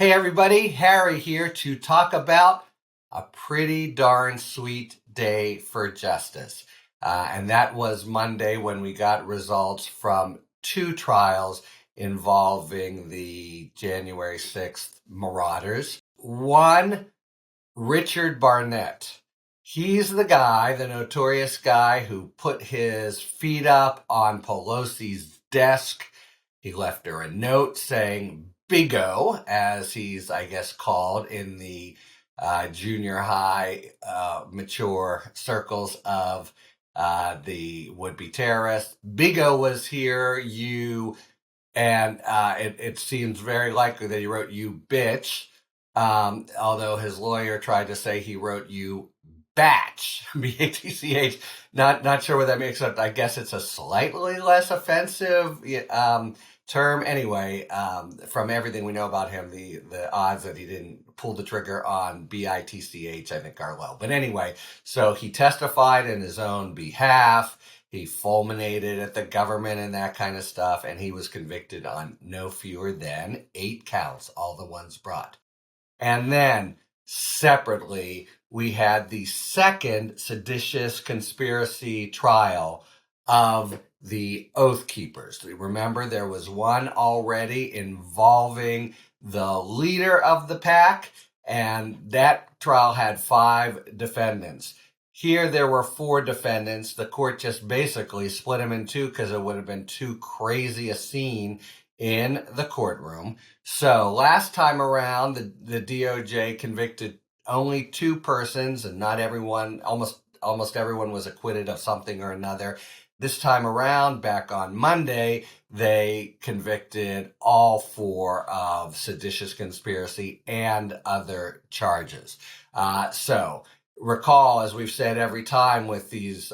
Hey everybody, Harry here to talk about a pretty darn sweet day for justice. And that was Monday when we got results from two trials involving the January 6th marauders. One, Richard Barnett. He's the guy, the notorious guy who put his feet up on Pelosi's desk. He left her a note saying "Bigo," as he's, I guess, called in the junior high mature circles of the would-be terrorists. Bigo was here, you, and it seems very likely that he wrote "you bitch," although his lawyer tried to say he wrote "you batch," B-A-T-C-H. Not sure what that makes up. I guess it's a slightly less offensive term. Anyway, from everything we know about him, the odds that he didn't pull the trigger on B-I-T-C-H, I think, are low. But anyway, so he testified in his own behalf. He fulminated at the government and that kind of stuff, and he was convicted on no fewer than 8 counts, all the ones brought. And then separately, we had the second seditious conspiracy trial of the Oath Keepers. Remember, there was one already involving the leader of the pack, and that trial had 5 defendants. Here, there were 4 defendants. The court just basically split them in 2 because it would have been too crazy a scene in the courtroom. So last time around, the DOJ convicted only 2 persons, and not everyone, almost everyone was acquitted of something or another. This time around, back on Monday, they convicted all 4 of seditious conspiracy and other charges. So recall, as we've said every time with these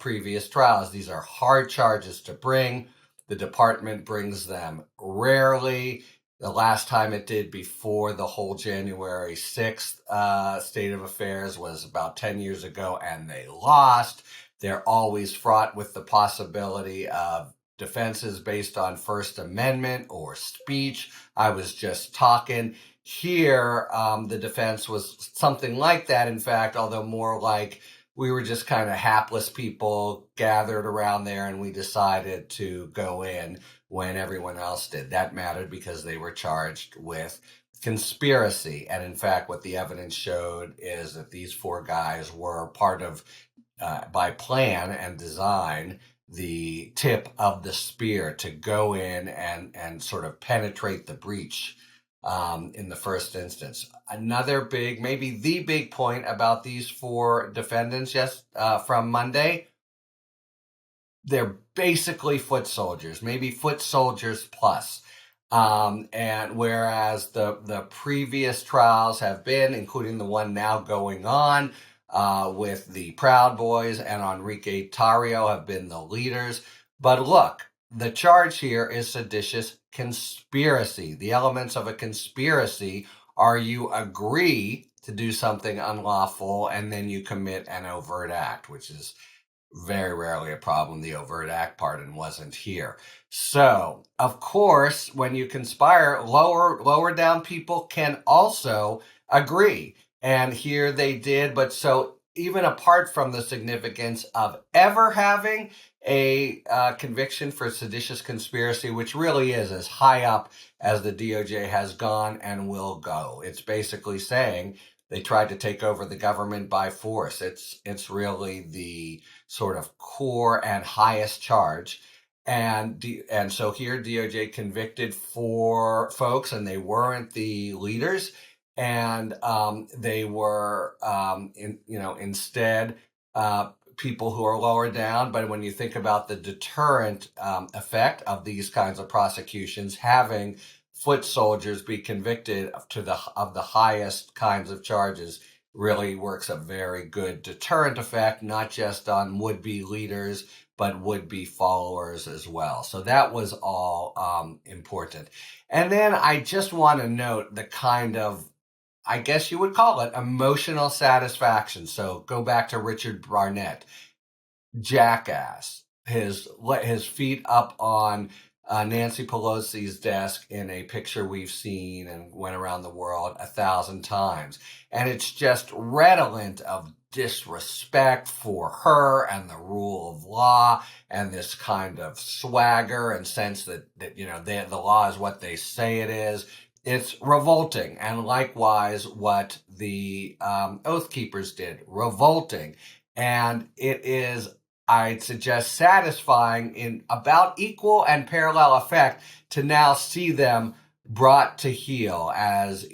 previous trials, these are hard charges to bring. The department brings them rarely. The last time it did before the whole January 6th state of affairs was about 10 years ago, and they lost. They're always fraught with the possibility of defenses based on First Amendment or speech. I was just talking. Here, the defense was something like that, in fact, although more like we were just kind of hapless people gathered around there and we decided to go in when everyone else did. That mattered because they were charged with conspiracy. And in fact, what the evidence showed is that these 4 guys were part of, by plan and design, the tip of the spear to go in and sort of penetrate the breach in the first instance. Another big, maybe the big point about these 4 defendants, from Monday, they're basically foot soldiers, maybe foot soldiers plus. And whereas the previous trials have been, including the one now going on with the Proud Boys and Enrique Tarrio, have been the leaders. But look, the charge here is seditious conspiracy. The elements of a conspiracy are you agree to do something unlawful and then you commit an overt act, which is very rarely a problem, the overt act part, and wasn't here. So, of course, when you conspire, lower down people can also agree. And here they did, but so even apart from the significance of ever having a conviction for seditious conspiracy, which really is as high up as the DOJ has gone and will go, it's basically saying they tried to take over the government by force. It's really the sort of core and highest charge. And so here DOJ convicted 4 folks, and they weren't the leaders, and they were instead people who are lower down. But when you think about the deterrent effect of these kinds of prosecutions, having foot soldiers be convicted of the highest kinds of charges really works a very good deterrent effect, not just on would-be leaders, but would-be followers as well. So that was all important. And then I just want to note the kind of, I guess you would call it, emotional satisfaction. So go back to Richard Barnett, jackass, his feet up on Nancy Pelosi's desk in a picture we've seen and went around the world 1,000 times. And it's just redolent of disrespect for her and the rule of law and this kind of swagger and sense that the law is what they say it is. It's revolting. And likewise, what the Oath Keepers did, revolting. And it is, I'd suggest, satisfying in about equal and parallel effect to now see them brought to heel as,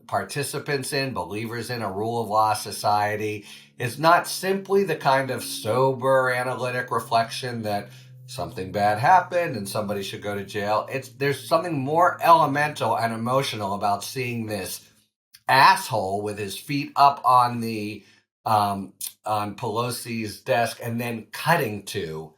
participants in, believers in a rule of law society. It's not simply the kind of sober analytic reflection that something bad happened and somebody should go to jail. There's something more elemental and emotional about seeing this asshole with his feet up on the on Pelosi's desk and then cutting to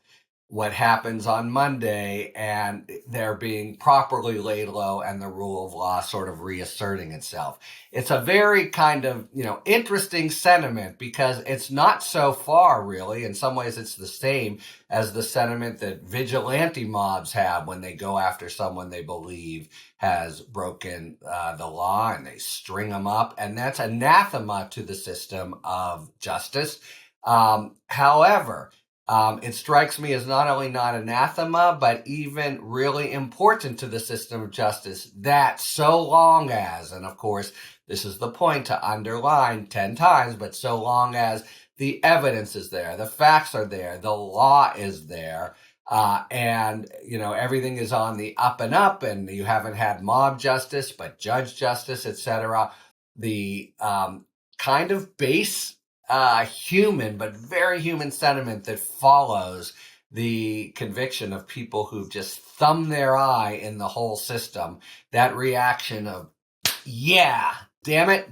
what happens on Monday and they're being properly laid low and the rule of law sort of reasserting itself. It's a very kind of, interesting sentiment because it's not so far really. In some ways, it's the same as the sentiment that vigilante mobs have when they go after someone they believe has broken the law and they string them up. And that's anathema to the system of justice. However, it strikes me as not only not anathema, but even really important to the system of justice that so long as, and of course, this is the point to underline 10 times, but so long as the evidence is there, the facts are there, the law is there, and, everything is on the up and up, and you haven't had mob justice, but judge justice, etc. The kind of base human, but very human sentiment that follows the conviction of people who've just thumbed their eye in the whole system. That reaction of, yeah, damn it,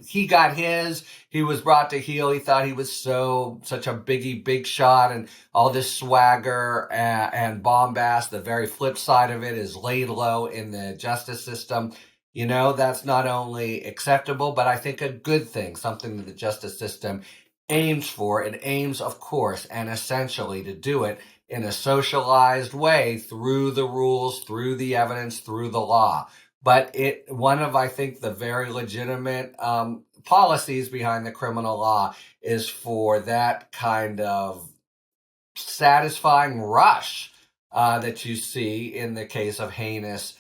he got his, he was brought to heel, he thought he was such a big shot and all this swagger and bombast. The very flip side of it is laid low in the justice system. That's not only acceptable, but I think a good thing, something that the justice system aims for. It aims, of course, and essentially to do it in a socialized way through the rules, through the evidence, through the law. But one of, I think, the very legitimate policies behind the criminal law is for that kind of satisfying rush that you see in the case of heinous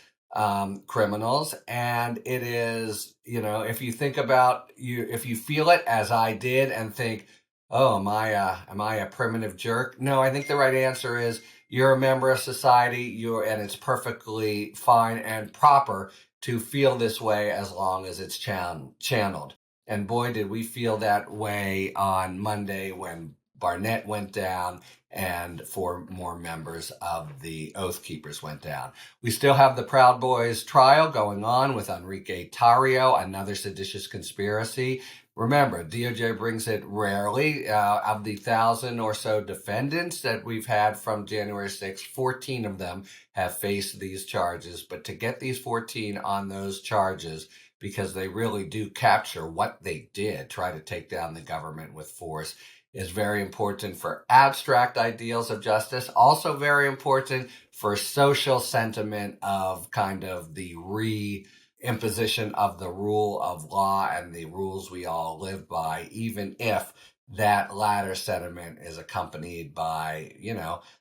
criminals. And it is, if you think about if you feel it as I did and think, oh, am I a primitive jerk? No, I think the right answer is you're a member of society, and it's perfectly fine and proper to feel this way as long as it's channeled. And boy, did we feel that way on Monday when Barnett went down and 4 more members of the Oath Keepers went down. We still have the Proud Boys trial going on with Enrique Tarrio, another seditious conspiracy. Remember, DOJ brings it rarely. Of the 1,000 or so defendants that we've had from January 6th, 14 of them have faced these charges. But to get these 14 on those charges, because they really do capture what they did, try to take down the government with force, is very important for abstract ideals of justice, also very important for social sentiment of kind of the re-imposition of the rule of law and the rules we all live by, even if that latter sentiment is accompanied by,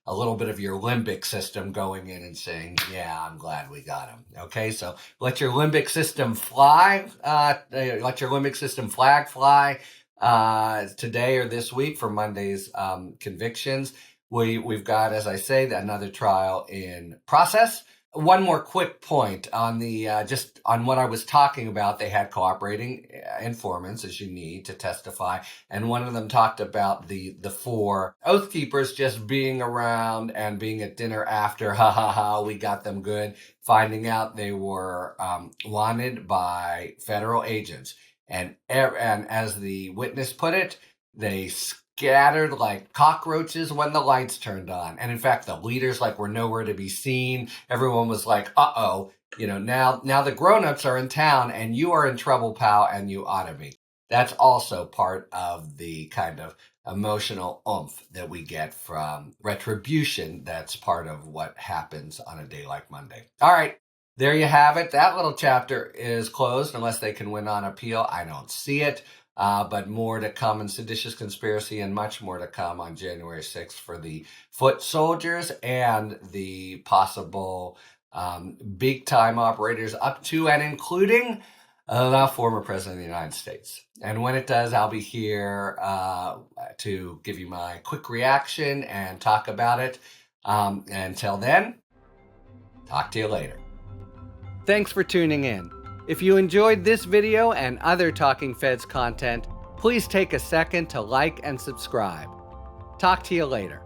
a little bit of your limbic system going in and saying, yeah, I'm glad we got him. Okay, so let your limbic system fly, let your limbic system flag fly. Today or this week for Monday's convictions. We've got, as I say, another trial in process. One more quick point on the just on what I was talking about. They had cooperating informants, as you need to testify, and one of them talked about the 4 Oath Keepers just being around and being at dinner after. Ha ha ha! We got them good. Finding out they were wanted by federal agents. And as the witness put it, they scattered like cockroaches when the lights turned on. And in fact, the leaders were nowhere to be seen. Everyone was like, uh-oh, now the grown-ups are in town and you are in trouble, pal, and you ought to be. That's also part of the kind of emotional oomph that we get from retribution that's part of what happens on a day like Monday. All right, there you have it. That little chapter is closed unless they can win on appeal. I don't see it. But more to come in Seditious Conspiracy, and much more to come on January 6th for the foot soldiers and the possible big-time operators up to and including the former President of the United States. And when it does, I'll be here to give you my quick reaction and talk about it. Until then, talk to you later. Thanks for tuning in. If you enjoyed this video and other Talking Feds content, please take a second to like and subscribe. Talk to you later.